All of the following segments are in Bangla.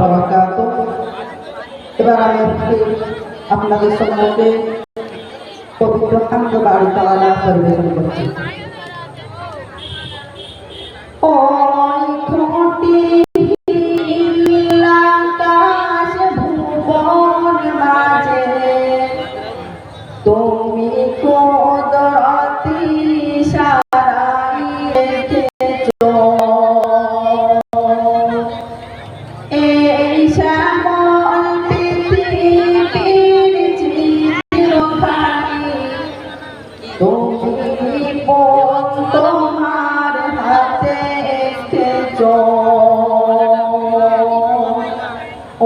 বারাকাতুহু। এবার আমি আপনাদের সম্মুখে পবিত্র হামদ বাড়ি তাআলা পরিবেশন করছি। ওই খুঁটি আকাশ ভুবন মাঝে তুমি কুদরতি ইশারায় রেখেছো এই শ্যামল পৃথিবীর চিরখানি তুমি তোমার হাতে এঁকেছো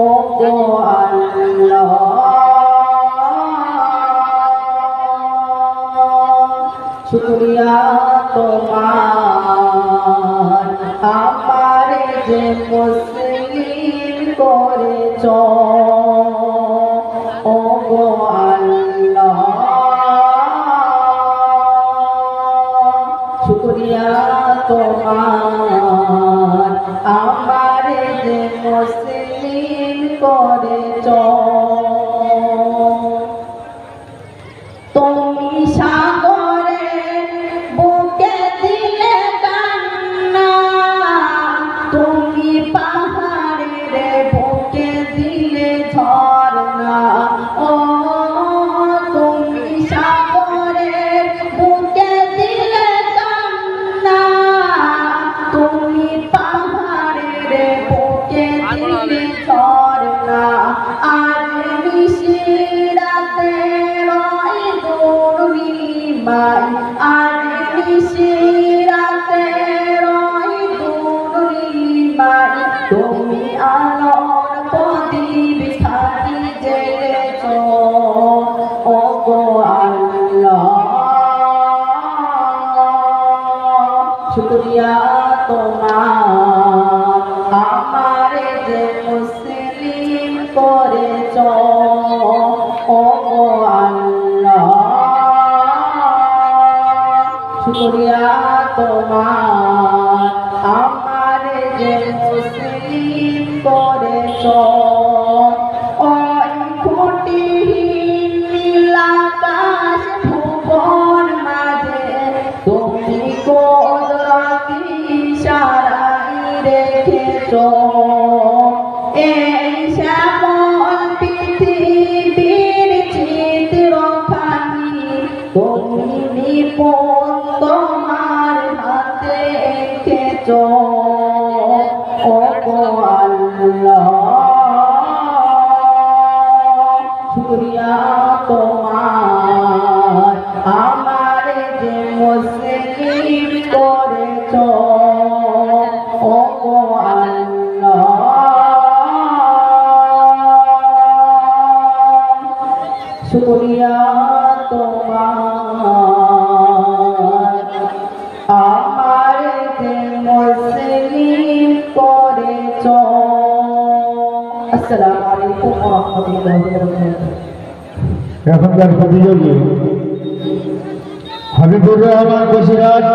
ও গো আল্লাহ। শুকরিয়া তোমার আমারে যে মুসলিম করেছো ও গো আল্লাহ। শুকরিয়া তোমার আমারে যে মুসলিম করেছো। তুমি সাগরে বুকে দিলে কান্না, তুমি পাহাড়ের বুকে দিলে ঝর্ণা। ও তুমি সাগরের বুকে দিলে কান্না, তুমি পাহাড়ের বুকে দিলে ঝর্ণা। আর নিশিরাতে রয় দুর্নিমায়, আর নিশিরাতে রয় দুর্নিমায় তুমি আলোর প্রদীপ সাথী জ্বেলেছো ও গো আল্লাহ। শুকরিয়া তোমার আমারে যে মুসলিম করেছো ও গো আল্লাহ। শুকরিয়া তোমার আমারে যে মুসলিম করেছো। ওই খুঁটিহীন নীল আকাশ ভুবন মাঝে তুমি কুদরতি ইশারায় রেখেছো এই শ্যামল পৃথিবীর চিত্রখানি তুমি নিপুণ তোমার হাতে এঁকেছো ও গো আল্লাহ। শুকরিয়া তোমার আমারে যে মুসলিম করেছো ও গো আল্লাহ। শুকরিয়া তোমার আমারে যে মুসলিম করেছো। আসসালামু আলাইকুম ওয়া রাহমাতুল্লাহি ওয়া বারাকাতুহু। এখনকার প্রতিযোগী হাবিবুর রহমান বসিরহাট